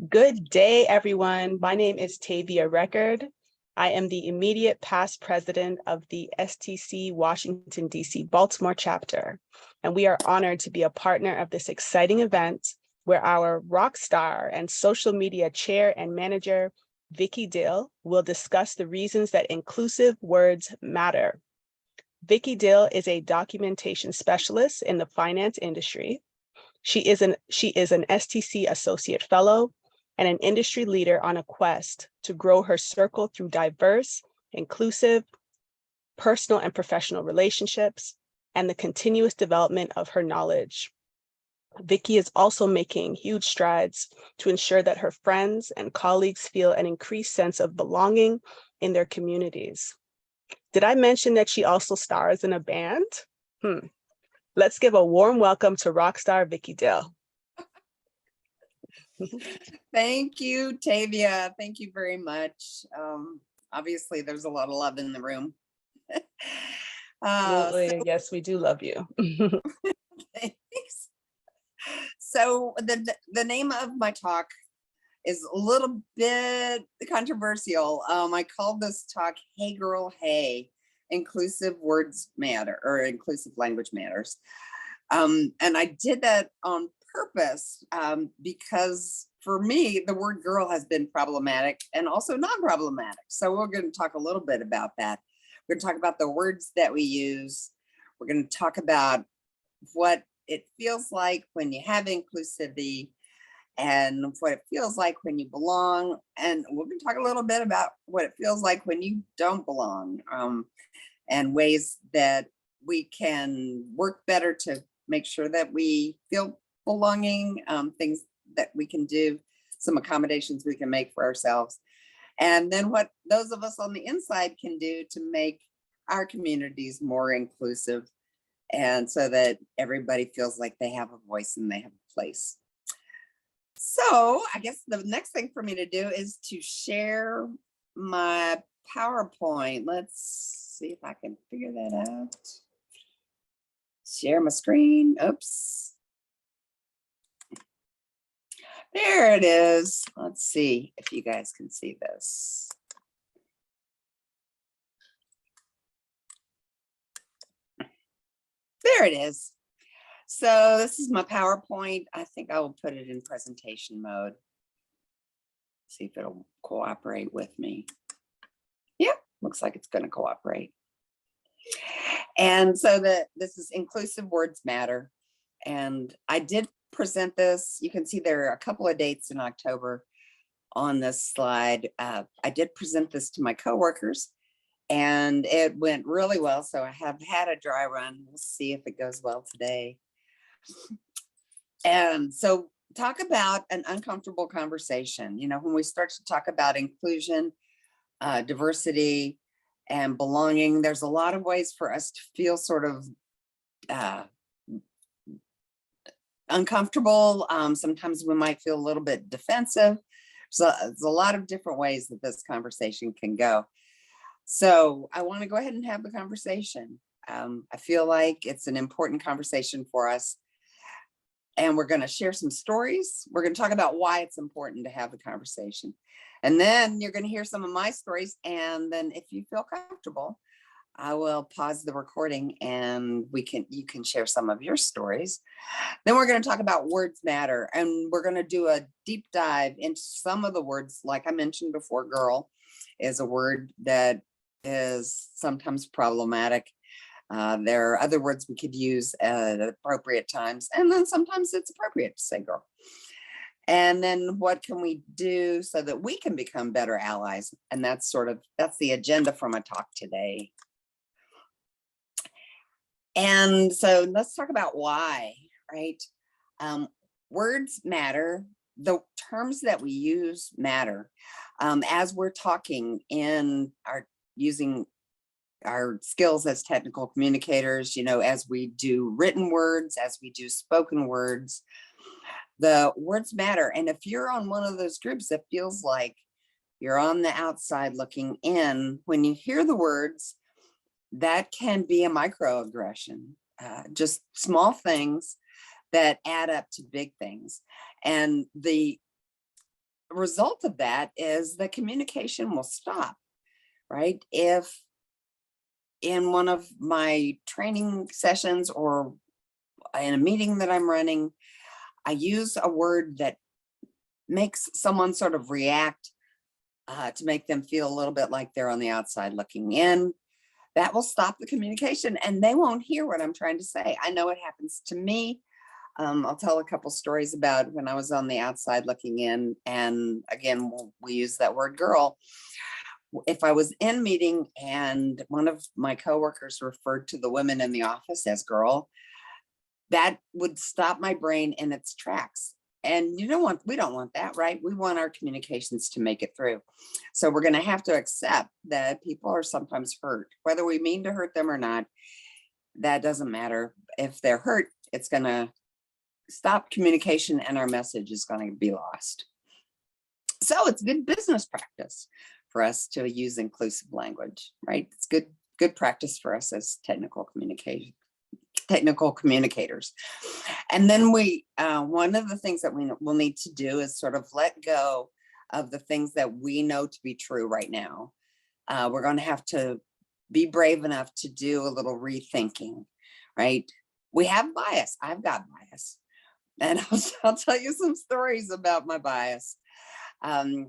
Good day, everyone. My name is Tavia Record. I am the immediate past president of the STC Washington, D.C. Baltimore chapter, and we are honored to be a partner of this exciting event where our rock star and social media chair and manager, Viqui Dill, will discuss the reasons that inclusive words matter. Viqui Dill is a documentation specialist in the finance industry. She is an STC Associate Fellow and an industry leader on a quest to grow her circle through diverse, inclusive, personal and professional relationships, and the continuous development of her knowledge. Viqui is also making huge strides to ensure that her friends and colleagues feel an increased sense of belonging in their communities. Did I mention that she also stars in a band? Let's give a warm welcome to rockstar Viqui Dill. Thank you, Tavia. Thank you very much. Obviously, there's a lot of love in the room. Yes, we do love you. Thanks. So the name of my talk is a little bit controversial. I called this talk, Hey Girl, Hey, Inclusive Words Matter, or Inclusive Language Matters. And I did that on purpose because for me, the word girl has been problematic and also non-problematic. So we're going to talk a little bit about that. We're going to talk about the words that we use. We're going to talk about what it feels like when you have inclusivity and what it feels like when you belong. And we're going to talk a little bit about what it feels like when you don't belong, and ways that we can work better to make sure that we feel belonging, things that we can do, some accommodations we can make for ourselves. And then what those of us on the inside can do to make our communities more inclusive, and so that everybody feels like they have a voice and they have a place. So I guess the next thing for me to do is to share my PowerPoint. Let's see if I can figure that out. Share my screen. Oops. There it is. Let's see if you guys can see this. There it is. So this is my PowerPoint. I think I will put it in presentation mode. See if it'll cooperate with me. Yep, looks like it's going to cooperate. And so this is Inclusive Words Matter. And I did present this. You can see there are a couple of dates in October on this slide. I did present this to my coworkers and it went really well. So I have had a dry run. We'll see if it goes well today. And so talk about an uncomfortable conversation. You know, when we start to talk about inclusion, diversity, and belonging, there's a lot of ways for us to feel sort of uncomfortable. Sometimes we might feel a little bit defensive. So there's a lot of different ways that this conversation can go. So I want to go ahead and have the conversation. I feel like it's an important conversation for us. And we're going to share some stories. We're going to talk about why it's important to have the conversation. And then you're going to hear some of my stories. And then if you feel comfortable, I will pause the recording and you can share some of your stories. Then we're going to talk about words matter. And we're going to do a deep dive into some of the words. Like I mentioned before, girl is a word that is sometimes problematic. There are other words we could use at appropriate times, and then sometimes it's appropriate to say girl. And then what can we do so that we can become better allies? And that's the agenda for my talk today. And so let's talk about why, right? Words matter. The terms that we use matter. As we're talking using our skills as technical communicators, you know, as we do written words, as we do spoken words, the words matter. And if you're on one of those groups that feels like you're on the outside looking in, when you hear the words, that can be a microaggression, just small things that add up to big things. And the result of that is that communication will stop, right? If in one of my training sessions or in a meeting that I'm running, I use a word that makes someone sort of react to make them feel a little bit like they're on the outside looking in, that will stop the communication and they won't hear what I'm trying to say. I know it happens to me. I'll tell a couple stories about when I was on the outside looking in. And again, we use that word girl. If I was in a meeting and one of my coworkers referred to the women in the office as girl, that would stop my brain in its tracks. And we don't want that, right? We want our communications to make it through. So we're going to have to accept that people are sometimes hurt, whether we mean to hurt them or not. That doesn't matter. If they're hurt, it's going to stop communication and our message is going to be lost. So it's good business practice for us to use inclusive language, right? It's good practice for us as technical communicators. And then one of the things that we will need to do is sort of let go of the things that we know to be true right now. We're going to have to be brave enough to do a little rethinking, right? We have bias. I've got bias. And I'll tell you some stories about my bias. And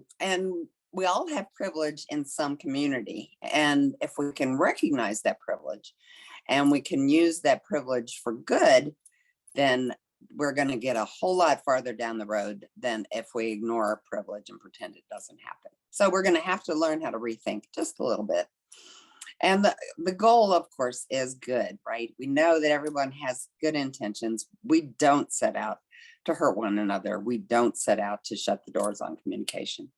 we all have privilege in some community. And if we can recognize that privilege and we can use that privilege for good, then we're going to get a whole lot farther down the road than if we ignore our privilege and pretend it doesn't happen. So we're going to have to learn how to rethink just a little bit. And the goal, of course, is good, right? We know that everyone has good intentions. We don't set out to hurt one another. We don't set out to shut the doors on communication.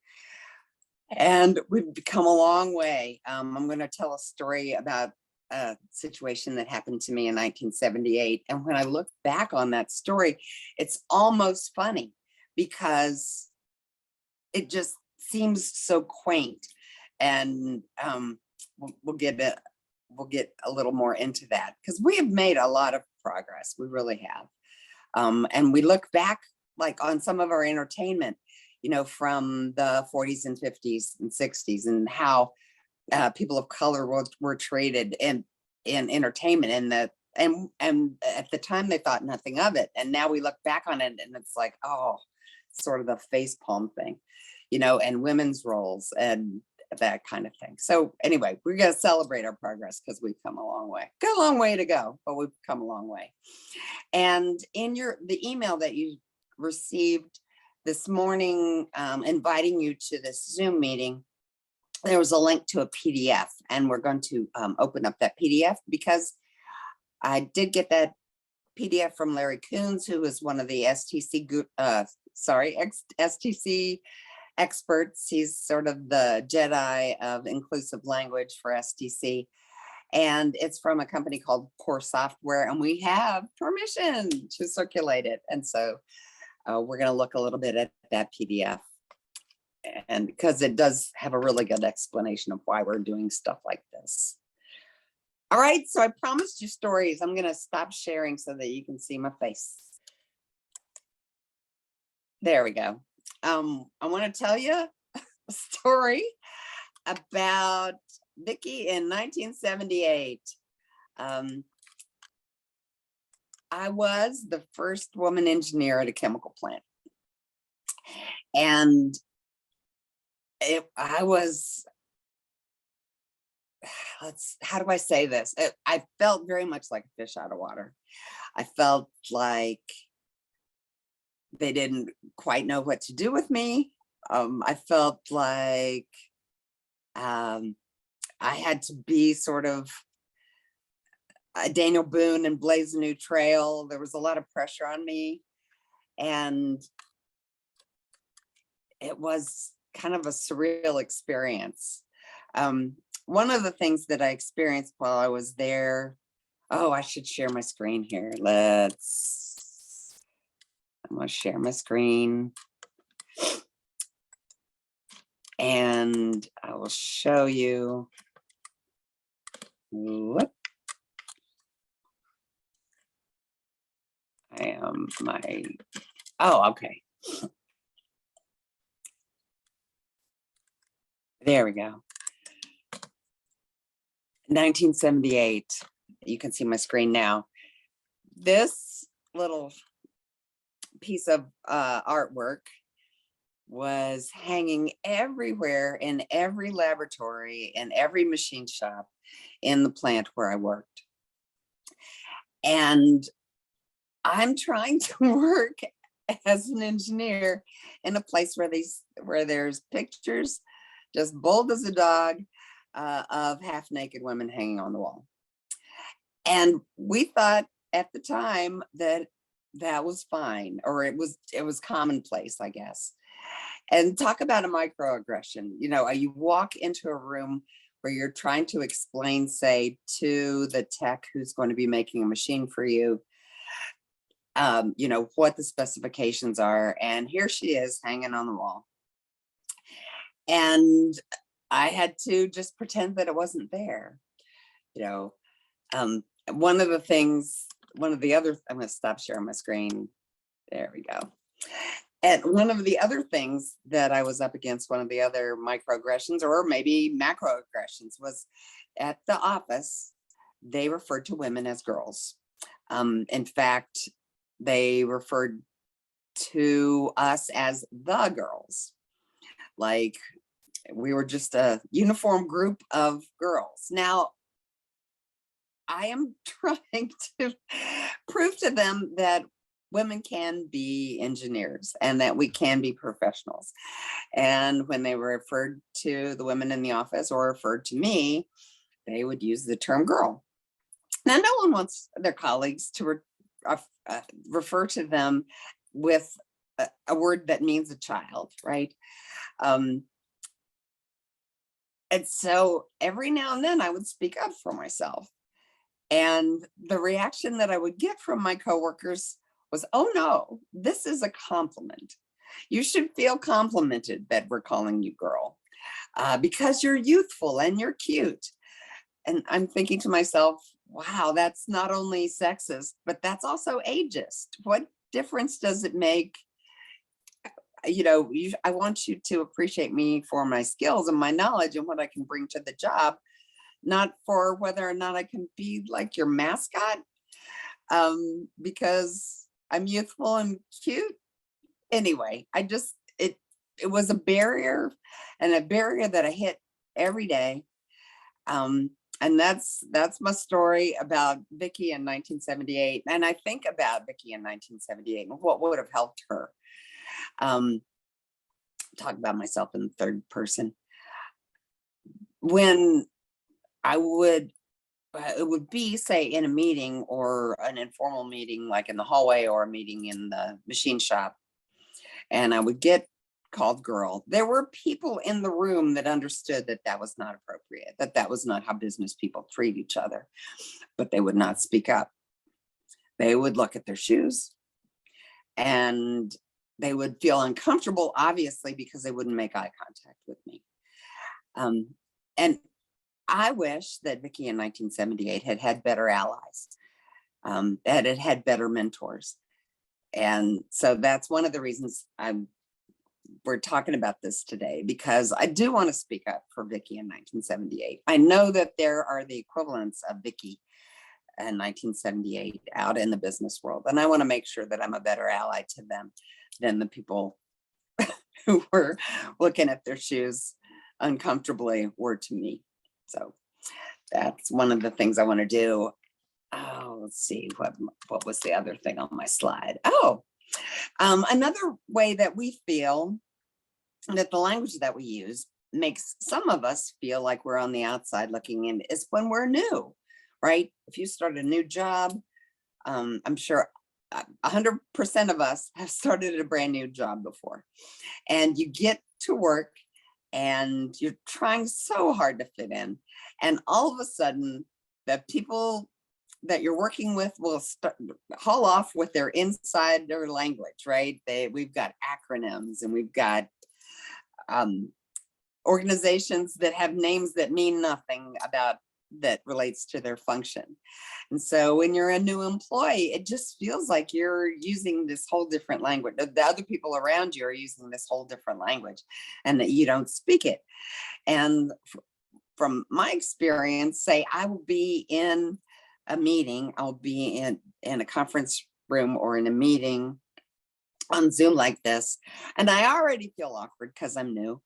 And we've come a long way. I'm going to tell a story about a situation that happened to me in 1978. And when I look back on that story, it's almost funny because it just seems so quaint. And we'll get a little more into that because we have made a lot of progress. We really have. And we look back like on some of our entertainment, from the 40s and 50s and 60s and how people of color were treated in entertainment and at the time they thought nothing of it. And now we look back on it and it's like, oh, sort of the face palm thing, and women's roles and that kind of thing. So anyway, we're going to celebrate our progress because we've come a long way. Got a long way to go, but we've come a long way. And in the email that you received this morning, inviting you to this Zoom meeting, there was a link to a PDF, and we're going to open up that PDF because I did get that PDF from Larry Coons, who is one of the STC experts. He's sort of the Jedi of inclusive language for STC. And it's from a company called Core Software, and we have permission to circulate it. And so we're going to look a little bit at that PDF, and because it does have a really good explanation of why we're doing stuff like this. All right, so I promised you stories. I'm going to stop sharing so that you can see my face. There we go. I want to tell you a story about Viqui in 1978. I was the first woman engineer at a chemical plant. And how do I say this? I felt very much like a fish out of water. I felt like they didn't quite know what to do with me. I felt like I had to be sort of Daniel Boone and blaze a new trail. There was a lot of pressure on me, and it was kind of a surreal experience. One of the things that I experienced while I was there, I should share my screen here. I'm going to share my screen. And I will show you what okay. There we go. 1978. You can see my screen now. This little piece of artwork was hanging everywhere in every laboratory and every machine shop in the plant where I worked. And I'm trying to work as an engineer in a place where there's pictures just bold as a dog of half naked women hanging on the wall. And we thought at the time that that was fine, or it was commonplace, I guess. And talk about a microaggression. You know, you walk into a room where you're trying to explain, say, to the tech who's going to be making a machine for you, you know, what the specifications are. And here she is hanging on the wall. And I had to just pretend that it wasn't there. You know, one of the other, I'm going to stop sharing my screen. There we go. And one of the other things that I was up against, one of the other microaggressions or maybe macroaggressions, was at the office, they referred to women as girls. In fact, they referred to us as the girls, like we were just a uniform group of girls. Now, I am trying to prove to them that women can be engineers and that we can be professionals. And when they referred to the women in the office or referred to me, they would use the term girl. Now, no one wants their colleagues to refer to them with a word that means a child, right? And so every now and then I would speak up for myself. And the reaction that I would get from my coworkers was, oh no, this is a compliment. You should feel complimented that we're calling you girl because you're youthful and you're cute. And I'm thinking to myself, wow, that's not only sexist, but that's also ageist. What difference does it make? You know, I want you to appreciate me for my skills and my knowledge and what I can bring to the job, not for whether or not I can be like your mascot, because I'm youthful and cute. Anyway, it was a barrier, and a barrier that I hit every day. And that's my story about Viqui in 1978. And I think about Viqui in 1978 and what would have helped her. Talk about myself in the third person. When it would be, say, in a meeting or an informal meeting, like in the hallway or a meeting in the machine shop, and I would get called girl, there were people in the room that understood that that was not appropriate, that that was not how business people treat each other, but they would not speak up. They would look at their shoes and they would feel uncomfortable, obviously, because they wouldn't make eye contact with me. And I wish that Viqui in 1978 had had better allies, that it had better mentors. And so that's one of the reasons we're talking about this today, because I do want to speak up for Viqui in 1978. I know that there are the equivalents of Viqui in 1978 out in the business world, and I want to make sure that I'm a better ally to them than the people who were looking at their shoes uncomfortably were to me. So that's one of the things I want to do. Oh, let's see, what was the other thing on my slide? Oh, another way that we feel that the language that we use makes some of us feel like we're on the outside looking in is when we're new, right? If you start a new job, I'm sure 100% of us have started a brand new job before, and you get to work and you're trying so hard to fit in, and all of a sudden the people that you're working with will haul off with their insider language, right? We've got acronyms, and we've got organizations that have names that mean nothing about that relates to their function. And so when you're a new employee, it just feels like you're using this whole different language. The other people around you are using this whole different language and that you don't speak it. And from my experience, say I will be in a meeting, I'll be in a conference room or in a meeting on Zoom like this, and I already feel awkward because I'm new.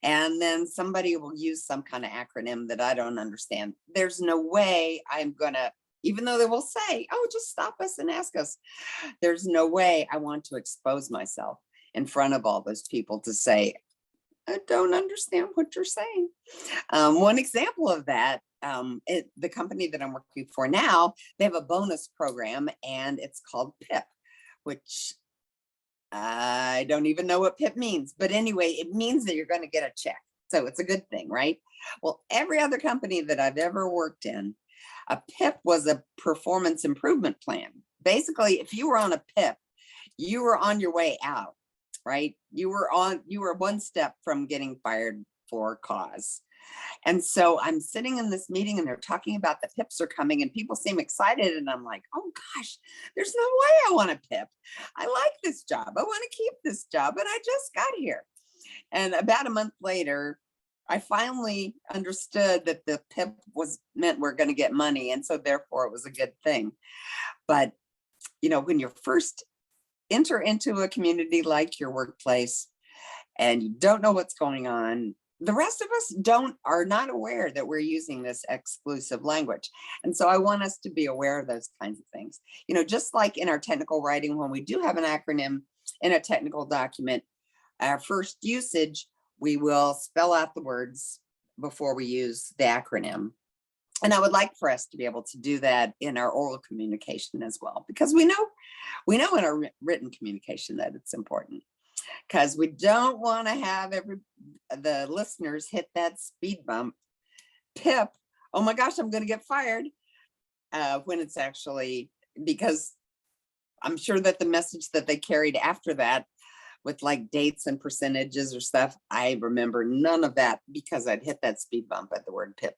And then somebody will use some kind of acronym that I don't understand. There's no way I'm gonna, even though they will say, oh, just stop us and ask us. There's no way I want to expose myself in front of all those people to say, I don't understand what you're saying. One example of that, the company that I'm working for now, they have a bonus program and it's called PIP, which I don't even know what PIP means, but anyway, it means that you're going to get a check. So it's a good thing, right? Well, every other company that I've ever worked in, a PIP was a performance improvement plan. Basically, if you were on a PIP, you were on your way out, right? You were one step from getting fired for cause. And so I'm sitting in this meeting and they're talking about the PIPs are coming and people seem excited. And I'm like, oh gosh, there's no way I want a PIP. I like this job. I want to keep this job. And I just got here. And about a month later, I finally understood that the PIP meant we're going to get money. And so therefore it was a good thing. But, you know, when you first enter into a community like your workplace and you don't know what's going on, the rest of us are not aware that we're using this exclusive language. And so I want us to be aware of those kinds of things. You know, just like in our technical writing, when we do have an acronym in a technical document, our first usage, we will spell out the words before we use the acronym. And I would like for us to be able to do that in our oral communication as well, because we know in our written communication that it's important. Because we don't want to have the listeners hit that speed bump. PIP, oh my gosh, I'm going to get fired. When it's actually, because I'm sure that the message that they carried after that with like dates and percentages or stuff, I remember none of that because I'd hit that speed bump at the word PIP.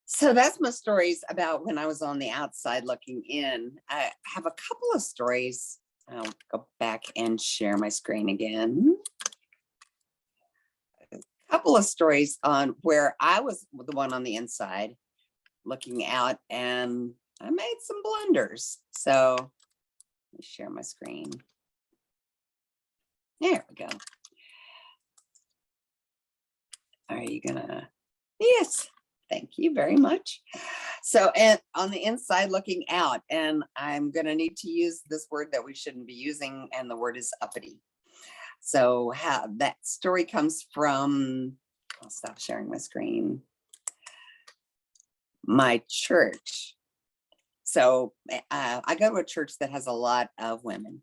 So that's my stories about when I was on the outside looking in. I have a couple of stories. I'll go back and share my screen again. A couple of stories on where I was the one on the inside looking out and I made some blunders. So let me share my screen. There we go. Are you gonna? Yes. Thank you very much. So, and on the inside looking out, and I'm going to need to use this word that we shouldn't be using, and the word is uppity. So how that story comes from, I'll stop sharing my screen, my church. So I go to a church that has a lot of women,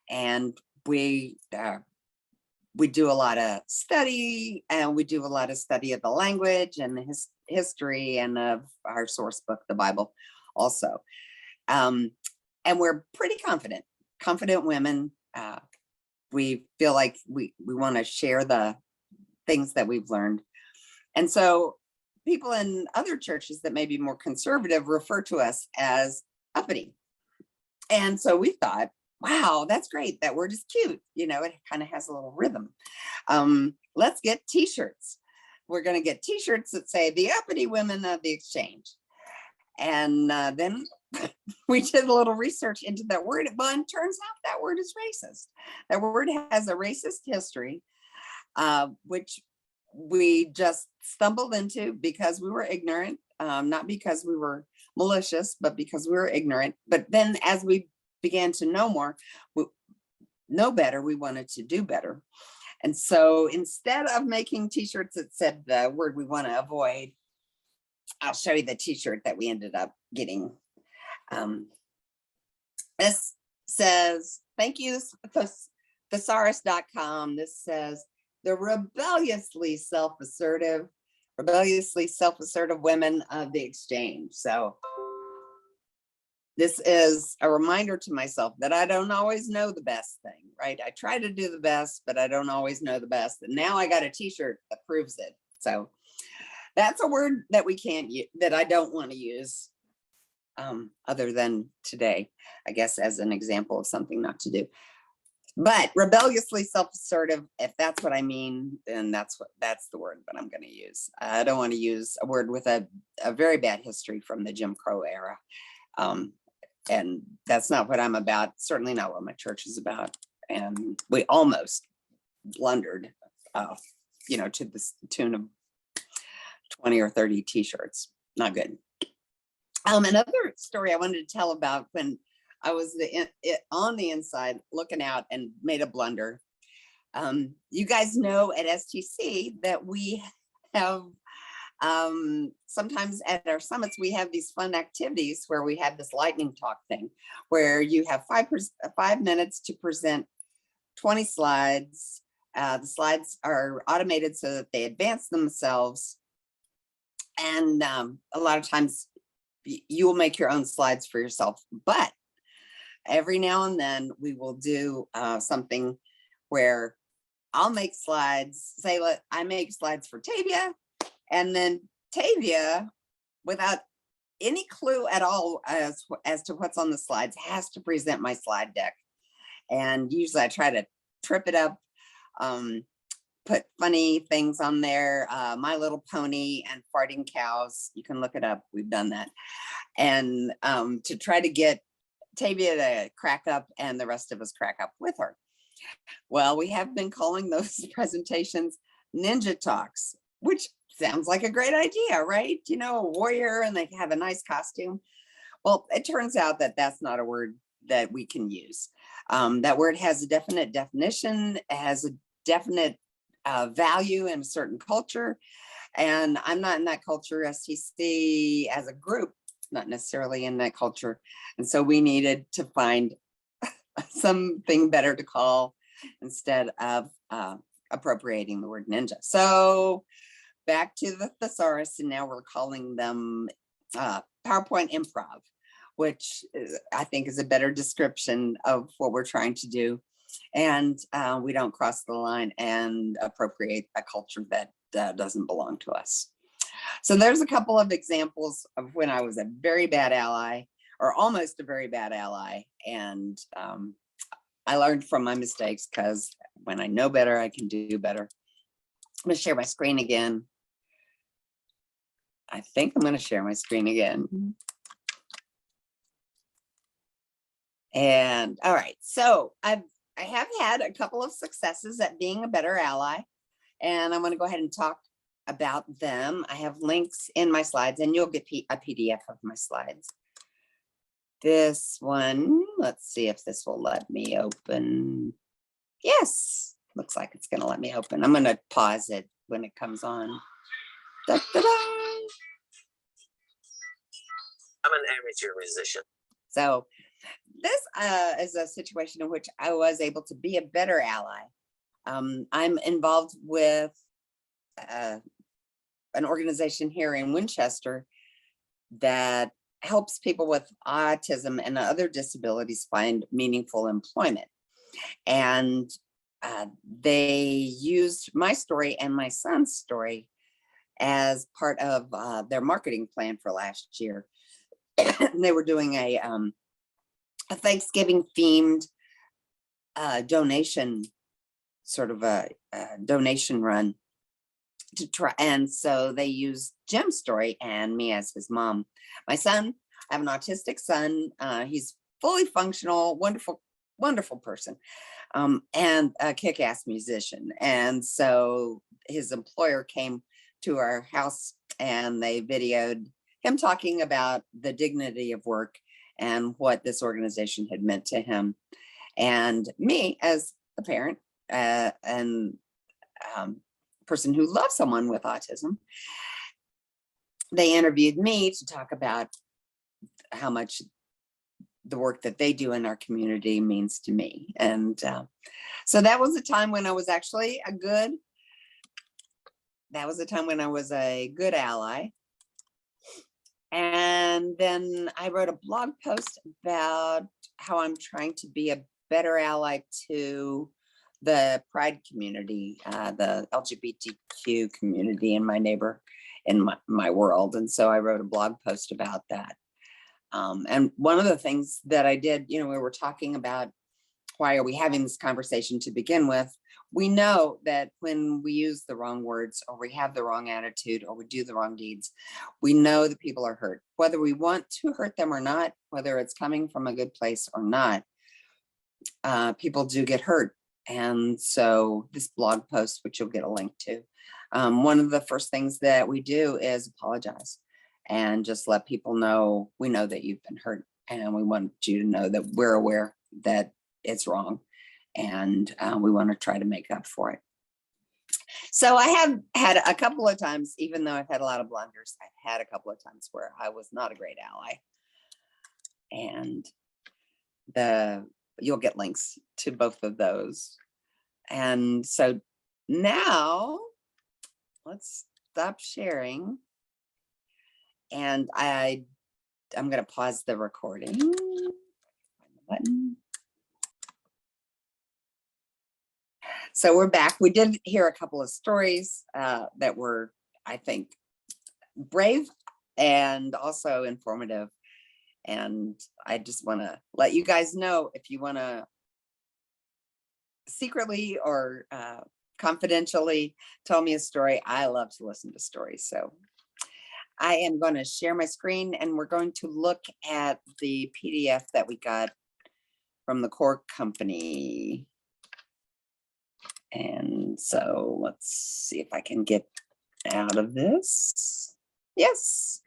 and we do a lot of study, and we do a lot of study of the language and the history and of our source book, the Bible also. And we're pretty confident women. We feel like we want to share the things that we've learned. And so people in other churches that may be more conservative refer to us as uppity. And so we thought, wow, that's great. That word is cute. You know, it kind of has a little rhythm. Let's get t-shirts. We're going to get t-shirts that say the uppity women of the exchange. And then we did a little research into that word. Well, it turns out that word is racist. That word has a racist history, which we just stumbled into because we were ignorant, not because we were malicious, but because we were ignorant. But then as we began to know better, we wanted to do better. And so instead of making t-shirts that said the word we want to avoid, I'll show you the t-shirt that we ended up getting. This says, thank you, thesaurus.com. This says, the rebelliously self-assertive women of the exchange. So this is a reminder to myself that I don't always know the best thing, right? I try to do the best, but I don't always know the best. And now I got a t-shirt that proves it. So That's a word that we can't use, that I don't want to use, other than today, I guess, as an example of something not to do. But rebelliously self-assertive, if that's what I mean, then that's the word that I'm going to use. I don't want to use a word with a very bad history from the Jim Crow era. And that's not what I'm about. Certainly not what my church is about. And we almost blundered, to the tune of 20 or 30 t-shirts. Not good. Another story I wanted to tell about when I was on the inside looking out and made a blunder. You guys know at STC that we have, sometimes at our summits, we have these fun activities where we have this lightning talk thing, where you have 5 minutes to present 20 slides. The slides are automated so that they advance themselves. And a lot of times you will make your own slides for yourself, but every now and then we will do something where I'll make slides, I make slides for Tavia, and then Tavia, without any clue at all as to what's on the slides, has to present my slide deck. And usually I try to trip it up, put funny things on there, My Little Pony and farting cows. You can look it up. We've done that. And to try to get Tavia to crack up and the rest of us crack up with her. Well, we have been calling those presentations Ninja Talks, which sounds like a great idea, right? A warrior and they have a nice costume. Well, it turns out that that's not a word that we can use. That word has a definite definition, has a definite value in a certain culture. And I'm not in that culture. STC as a group, not necessarily in that culture. And so we needed to find something better to call instead of appropriating the word ninja. So back to the thesaurus, and now we're calling them PowerPoint improv, which I think is a better description of what we're trying to do. And we don't cross the line and appropriate a culture that doesn't belong to us. So there's a couple of examples of when I was a very bad ally, or almost a very bad ally. And I learned from my mistakes, because when I know better, I can do better. I'm going to share my screen again. I think I'm going to share my screen again. And all right, so I have had a couple of successes at being a better ally, and I'm going to go ahead and talk about them. I have links in my slides, and you'll get a PDF of my slides. This one, let's see if this will let me open. Yes, looks like it's going to let me open. I'm going to pause it when it comes on. Da, da, da. I'm an amateur musician. So this is a situation in which I was able to be a better ally. I'm involved with an organization here in Winchester that helps people with autism and other disabilities find meaningful employment. And they used my story and my son's story as part of their marketing plan for last year. They were doing a Thanksgiving themed donation, sort of a donation run to try. And so they used Jim's story and me as his mom. My son, I have an autistic son. He's fully functional, wonderful person, and a kick-ass musician. And so his employer came to our house and they videoed him talking about the dignity of work and what this organization had meant to him. And me as a parent and person who loves someone with autism, they interviewed me to talk about how much the work that they do in our community means to me. And so that was a time when I was actually a good ally. And then I wrote a blog post about how I'm trying to be a better ally to the Pride community, the LGBTQ community in my in my world. And so I wrote a blog post about that. And one of the things that I did, we were talking about why are we having this conversation to begin with? We know that when we use the wrong words or we have the wrong attitude or we do the wrong deeds, we know that people are hurt, whether we want to hurt them or not, whether it's coming from a good place or not. People do get hurt. And so this blog post, which you'll get a link to, one of the first things that we do is apologize and just let people know, we know that you've been hurt and we want you to know that we're aware that it's wrong and we want to try to make up for it. So I have had a couple of times, even though I've had a lot of blunders, I've had a couple of times where I was not a great ally. And you'll get links to both of those. And so now let's stop sharing. And I'm going to pause the recording. Find the button. So we're back. We did hear a couple of stories that were, I think, brave and also informative. And I just want to let you guys know, if you want to secretly or confidentially tell me a story, I love to listen to stories. So I am going to share my screen and we're going to look at the PDF that we got from the core company. And so let's see if I can get out of this. Yes.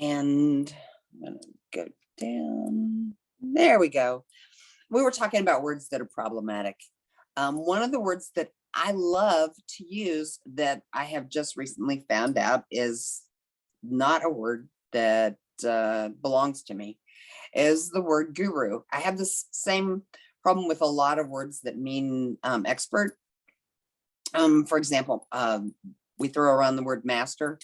And I'm going to go down. There we go. We were talking about words that are problematic. One of the words that I love to use that I have just recently found out is not a word that belongs to me, is the word guru. I have this same problem with a lot of words that mean expert. For example, we throw around the word master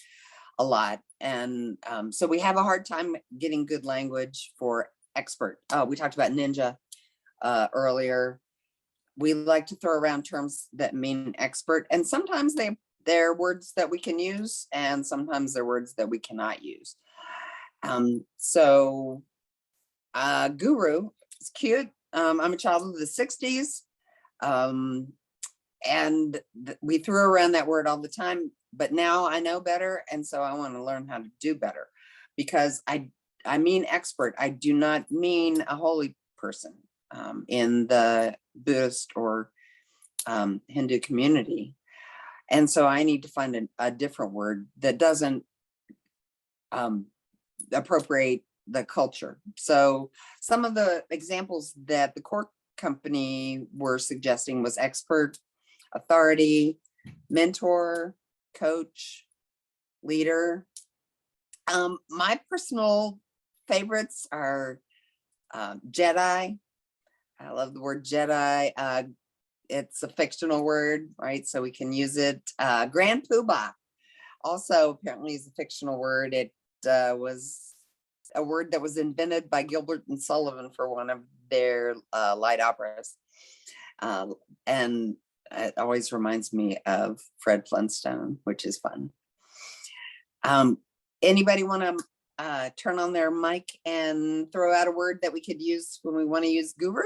a lot. And so we have a hard time getting good language for expert. We talked about ninja earlier. We like to throw around terms that mean expert, and sometimes they're words that we can use, and sometimes they're words that we cannot use. So guru is cute. I'm a child of the 60s. And we threw around that word all the time, but now I know better. And so I want to learn how to do better, because I mean expert. I do not mean a holy person in the Buddhist or Hindu community. And so I need to find a different word that doesn't appropriate the culture. So some of the examples that the core company were suggesting was expert, authority, mentor, coach, leader. My personal favorites are Jedi. I love the word Jedi. It's a fictional word, right? So we can use it. Grand Poobah also apparently is a fictional word. It was a word that was invented by Gilbert and Sullivan for one of their light operas. And it always reminds me of Fred Flintstone, which is fun. Anybody want to turn on their mic and throw out a word that we could use when we want to use guru?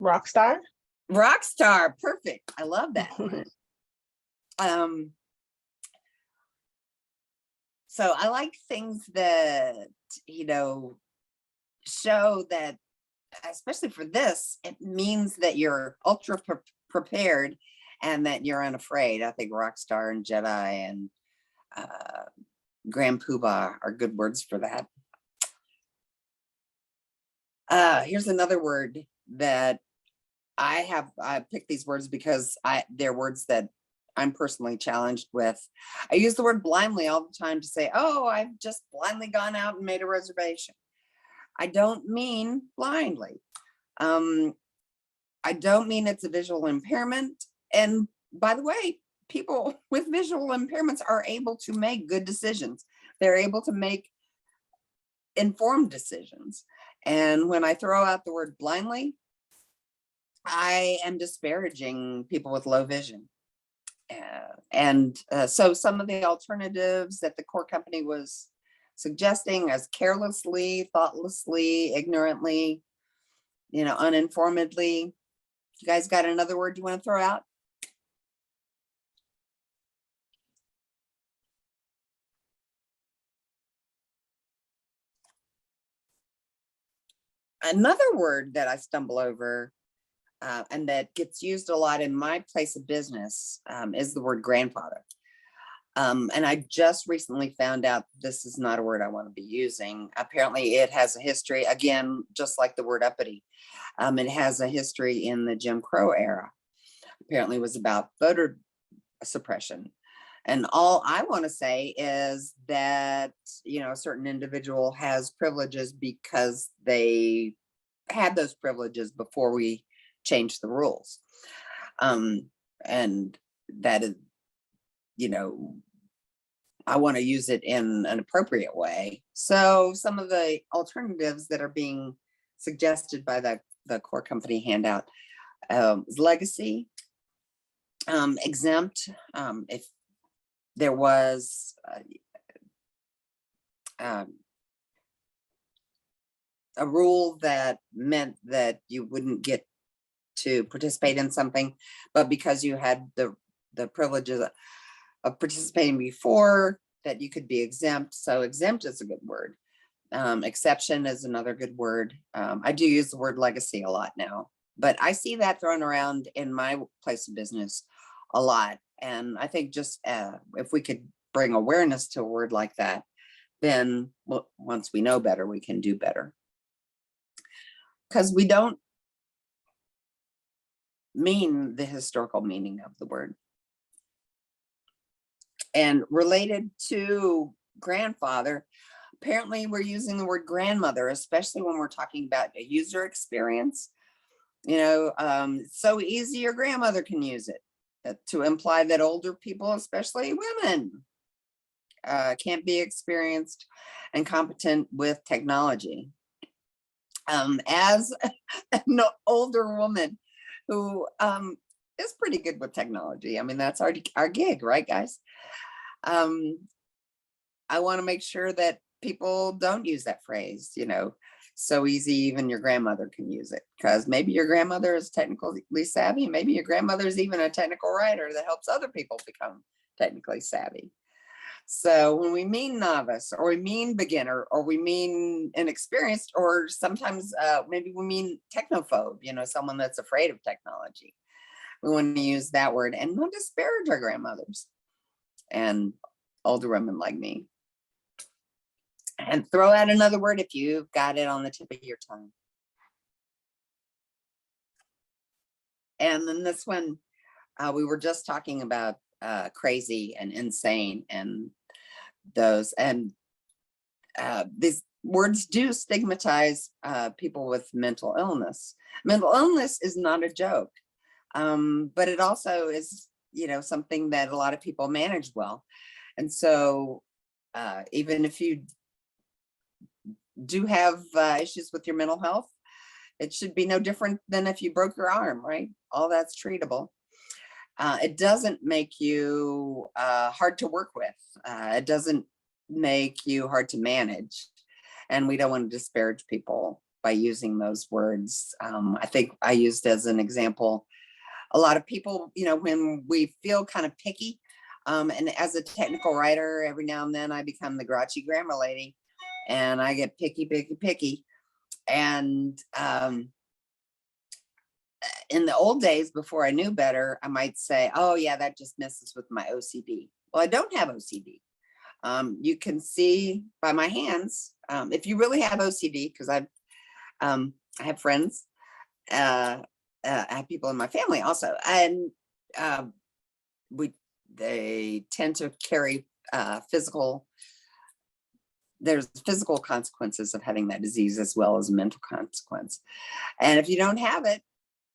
Rockstar. Rockstar, perfect. I love that. So I like things that, show that, especially for this, it means that you're ultra prepared and that you're unafraid. I think Rockstar and Jedi and Grand Poobah are good words for that. Here's another word that I picked these words because they're words that I'm personally challenged with. I use the word blindly all the time to say, oh, I've just blindly gone out and made a reservation. I don't mean blindly. I don't mean it's a visual impairment. And by the way, people with visual impairments are able to make good decisions. they're able to make informed decisions. And when I throw out the word blindly, I am disparaging people with low vision. So some of the alternatives that the core company was suggesting as carelessly, thoughtlessly, ignorantly, uninformedly. You guys got another word you want to throw out? Another word that I stumble over and that gets used a lot in my place of business is the word grandfather. And I just recently found out this is not a word I want to be using. Apparently it has a history, again, just like the word uppity. It has a history in the Jim Crow era. Apparently it was about voter suppression. And all I want to say is that, a certain individual has privileges because they had those privileges before we changed the rules. And that is, I want to use it in an appropriate way. So some of the alternatives that are being suggested by the core company handout is legacy, exempt, if there was a rule that meant that you wouldn't get to participate in something, but because you had the privileges of participating before, that you could be exempt. So exempt is a good word. Exception is another good word. I do use the word legacy a lot now, but I see that thrown around in my place of business a lot. And I think just if we could bring awareness to a word like that, then once we know better, we can do better. Because we don't mean the historical meaning of the word. And related to grandfather, apparently we're using the word grandmother, especially when we're talking about a user experience. It's so easy your grandmother can use it to imply that older people, especially women, can't be experienced and competent with technology. As an older woman who is pretty good with technology. I mean, that's our gig, right, guys? I want to make sure that people don't use that phrase, so easy even your grandmother can use it, because maybe your grandmother is technically savvy. Maybe your grandmother is even a technical writer that helps other people become technically savvy. So when we mean novice, or we mean beginner, or we mean inexperienced, or sometimes maybe we mean technophobe, someone that's afraid of technology, we want to use that word and not disparage our grandmothers and older women like me. And throw out another word if you've got it on the tip of your tongue. And then this one, we were just talking about crazy and insane and those, and these words do stigmatize people with mental illness. Mental illness is not a joke, but it also is, something that a lot of people manage well. And so even if you do have issues with your mental health, it should be no different than if you broke your arm, right? All that's treatable. It doesn't make you hard to work with. It doesn't make you hard to manage. And we don't want to disparage people by using those words. I think I used as an example, a lot of people, when we feel kind of picky, and as a technical writer, every now and then I become the grouchy grammar lady and I get picky. And in the old days, before I knew better, I might say, oh yeah, that just messes with my OCD. Well, I don't have OCD. You can see by my hands, if you really have OCD, because I have friends, I have people in my family also, and they tend to carry there's physical consequences of having that disease as well as a mental consequence. And if you don't have it,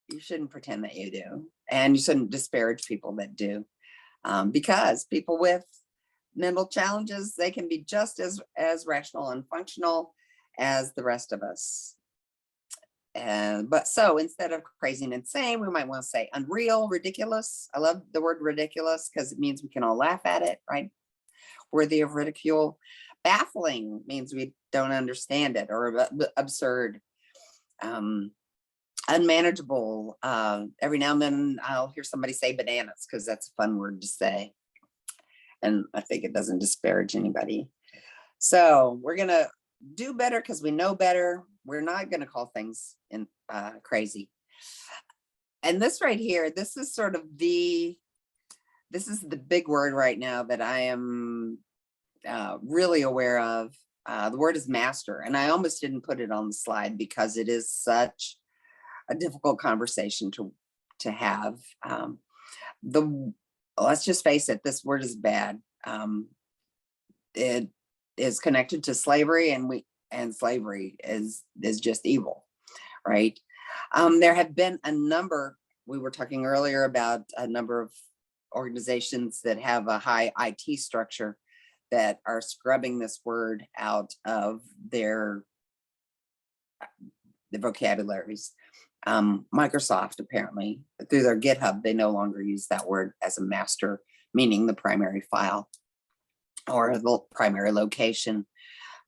you shouldn't pretend that you do. And you shouldn't disparage people that do, because people with mental challenges, they can be just as rational and functional as the rest of us. But so instead of crazy and insane, we might want to say unreal, ridiculous. I love the word ridiculous because it means we can all laugh at it, right? Worthy of ridicule. Baffling means we don't understand it, or absurd. Unmanageable. Every now and then I'll hear somebody say bananas because that's a fun word to say. And I think it doesn't disparage anybody. So we're going to do better because we know better. We're not going to call things crazy. And this right here, this is sort of this is the big word right now that I am really aware of. The word is master. And I almost didn't put it on the slide because it is such a difficult conversation to have. Let's just face it, this word is bad. It is connected to slavery, and slavery is just evil, right? There have been a number, we were talking earlier about a number of organizations that have a high IT structure that are scrubbing this word out of the vocabularies. Microsoft, apparently, through their GitHub, they no longer use that word as a master, meaning the primary file or the primary location.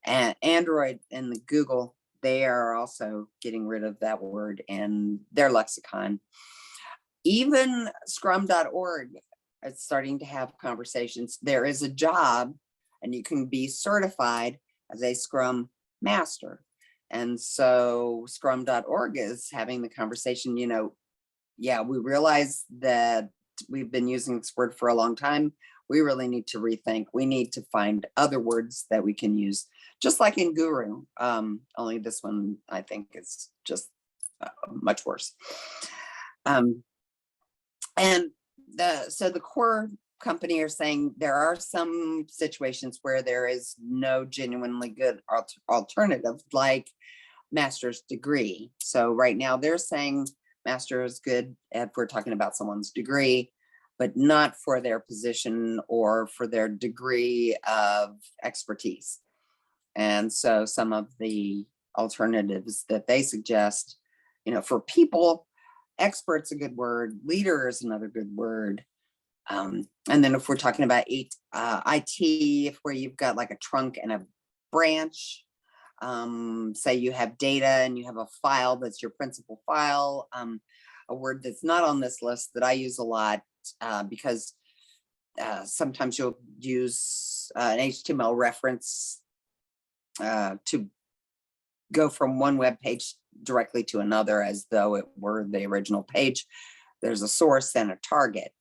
And Android and the Google, they are also getting rid of that word in their lexicon. Even scrum.org is starting to have conversations. There is a job and you can be certified as a Scrum Master. And so scrum.org is having the conversation, yeah, we realize that we've been using this word for a long time. We really need to rethink. We need to find other words that we can use, just like in Guru. Only this one, I think, is just much worse. So the core company are saying there are some situations where there is no genuinely good alternative, like master's degree. So right now they're saying master is good if we're talking about someone's degree, but not for their position or for their degree of expertise. And so some of the alternatives that they suggest, for people, expert's a good word, leader is another good word. And then if we're talking about IT, where you've got like a trunk and a branch, say you have data and you have a file that's your principal file, a word that's not on this list that I use a lot because sometimes you'll use an HTML reference to go from one web page directly to another as though it were the original page. There's a source and a target.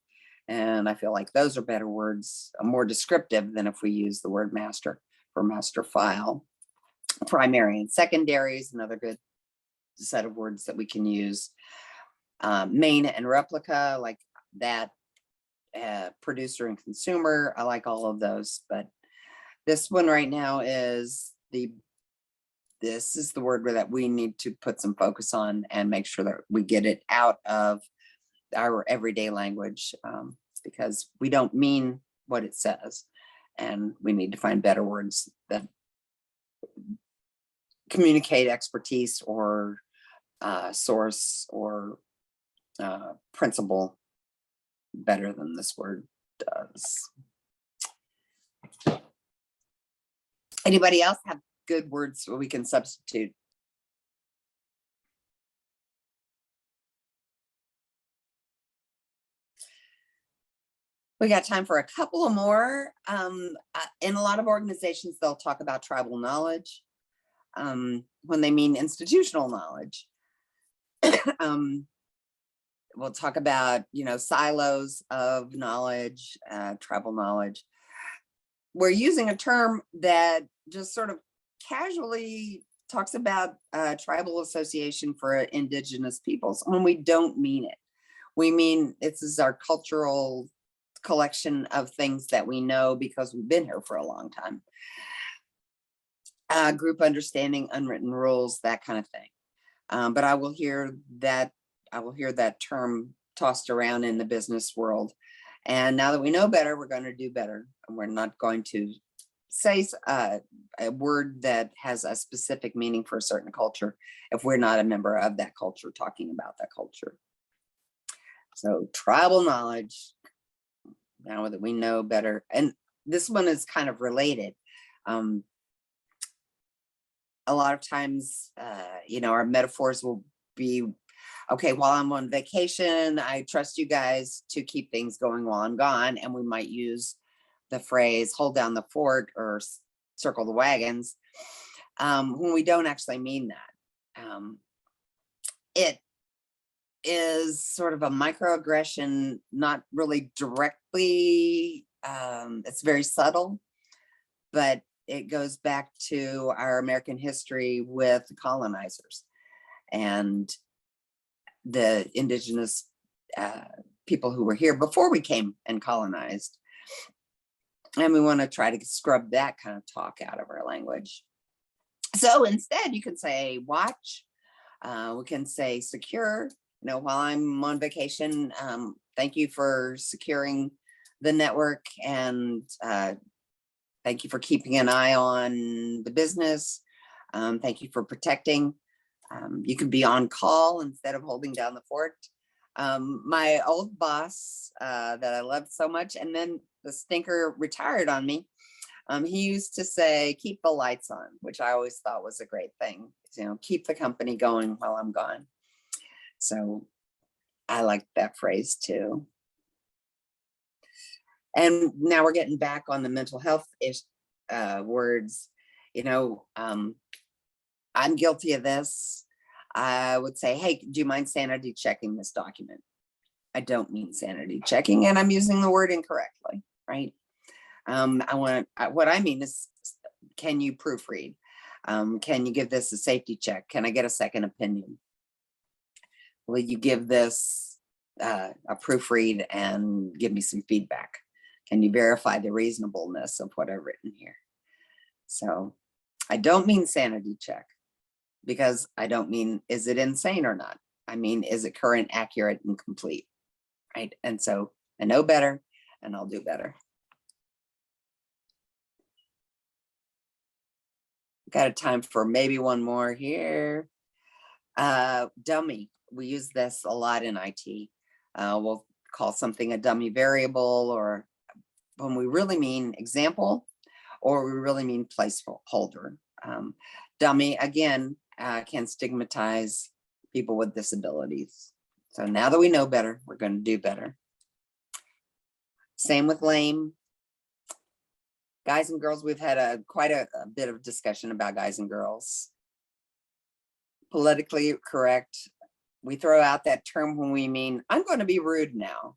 And I feel like those are better words, more descriptive than if we use the word master for master file. Primary and secondary is another good set of words that we can use. Main and replica, like that. Producer and consumer, I like all of those. But this one right now is this is the word that we need to put some focus on and make sure that we get it out of our everyday language, because we don't mean what it says, and we need to find better words that communicate expertise or source or principle better than this word does. Anybody else have good words we can substitute? We got time for a couple of more. In a lot of organizations, they'll talk about tribal knowledge when they mean institutional knowledge. We'll talk about, silos of knowledge, tribal knowledge. We're using a term that just sort of casually talks about tribal association for indigenous peoples when we don't mean it. We mean this is our cultural collection of things that we know because we've been here for a long time. Group understanding, unwritten rules, that kind of thing. But I will hear that term tossed around in the business world, And now that we know better, we're going to do better. And we're not going to say a word that has a specific meaning for a certain culture if we're not a member of that culture talking about that culture. So tribal knowledge, now that we know better. And this one is kind of related. A lot of times, our metaphors will be, okay, while I'm on vacation, I trust you guys to keep things going while I'm gone. And we might use the phrase, hold down the fort or circle the wagons, when we don't actually mean that. It is sort of a microaggression, not really directly, it's very subtle, but it goes back to our American history with the colonizers and the indigenous people who were here before we came and colonized. And we want to try to scrub that kind of talk out of our language. So instead, you can say watch, we can say secure. While I'm on vacation, thank you for securing the network, and thank you for keeping an eye on the business. Thank you for protecting. You can be on call instead of holding down the fort. My old boss that I loved so much, and then the stinker retired on me. He used to say, keep the lights on, which I always thought was a great thing. Keep the company going while I'm gone. So I like that phrase too. And now we're getting back on the mental health words. I'm guilty of this. I would say, hey, do you mind sanity checking this document? I don't mean sanity checking, and I'm using the word incorrectly, right? What I mean is, can you proofread? Can you give this a safety check? Can I get a second opinion? Will you give this a proofread and give me some feedback? Can you verify the reasonableness of what I've written here? So I don't mean sanity check, because I don't mean, is it insane or not? I mean, is it current, accurate, and complete, right? And so I know better, and I'll do better. Got a time for maybe one more here. Dummy, we use this a lot in IT. We'll call something a dummy variable, or when we really mean example, or we really mean placeholder. Dummy, again, can stigmatize people with disabilities. So now that we know better, we're going to do better. Same with lame. Guys and girls, we've had quite a bit of discussion about guys and girls. Politically correct, we throw out that term when we mean, I'm going to be rude now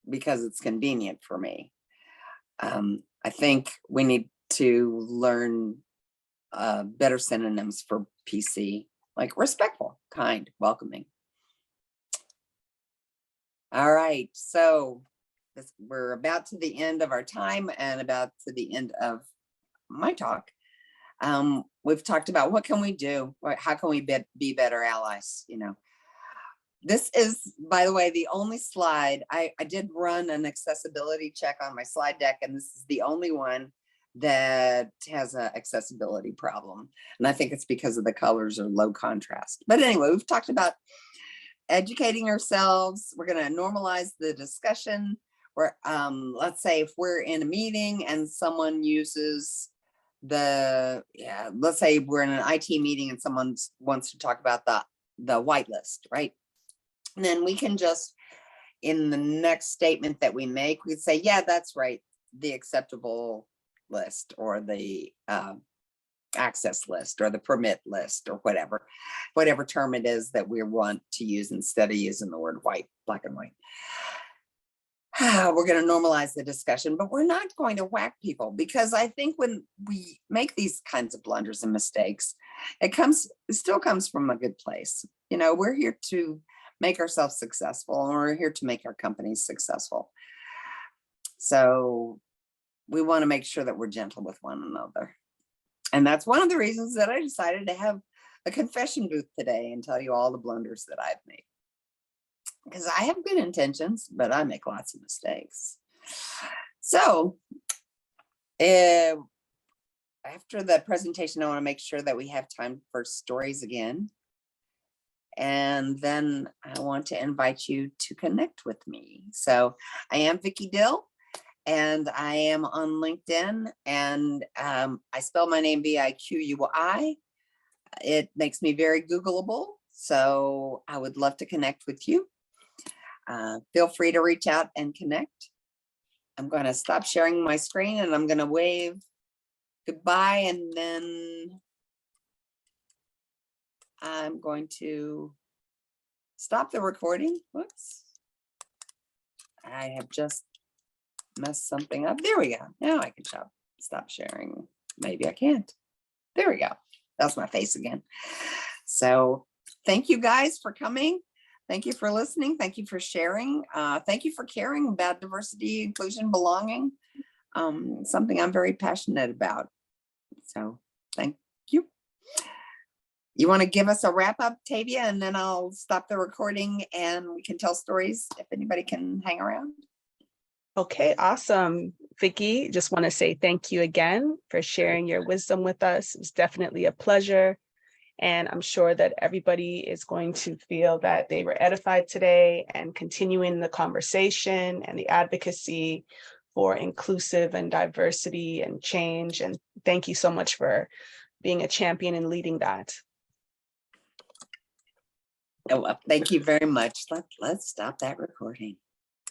because it's convenient for me. I think we need to learn better synonyms for PC, like respectful, kind, welcoming. All right, so we're about to the end of our time and about to the end of my talk. We've talked about what can we do? How can we be better allies? This is, by the way, the only slide. I did run an accessibility check on my slide deck, and this is the only one that has an accessibility problem. And I think it's because of the colors are low contrast. But anyway, we've talked about educating ourselves. We're going to normalize the discussion. Let's say if we're in a meeting and someone uses let's say we're in an IT meeting and someone wants to talk about the whitelist, right? And then we can just, in the next statement that we make, we say, yeah, that's right, the acceptable list, or the access list, or the permit list, or whatever term it is that we want to use instead of using the word white, black and white. We're going to normalize the discussion, but we're not going to whack people, because I think when we make these kinds of blunders and mistakes, it still comes from a good place. We're here to make ourselves successful, and we're here to make our companies successful. So we want to make sure that we're gentle with one another. And that's one of the reasons that I decided to have a confession booth today and tell you all the blunders that I've made. Because I have good intentions, but I make lots of mistakes. So, after the presentation, I want to make sure that we have time for stories again. And then I want to invite you to connect with me. So I am Viqui Dill, and I am on LinkedIn, and I spell my name Viqui. It makes me very Googleable, so I would love to connect with you. Feel free to reach out and connect. I'm going to stop sharing my screen, and I'm going to wave goodbye, and then I'm going to stop the recording. Whoops. I have just messed something up. There we go. Now I can stop sharing. Maybe I can't. There we go. That's my face again. So thank you guys for coming. Thank you for listening. Thank you for sharing. Thank you for caring about diversity, inclusion, belonging. Something I'm very passionate about. So thank you. You want to give us a wrap up, Tavia, and then I'll stop the recording and we can tell stories if anybody can hang around. Okay, awesome. Viqui, just want to say thank you again for sharing your wisdom with us. It was definitely a pleasure. And I'm sure that everybody is going to feel that they were edified today and continuing the conversation and the advocacy for inclusive and diversity and change. And thank you so much for being a champion and leading that. Oh, well, thank you very much. Let's stop that recording.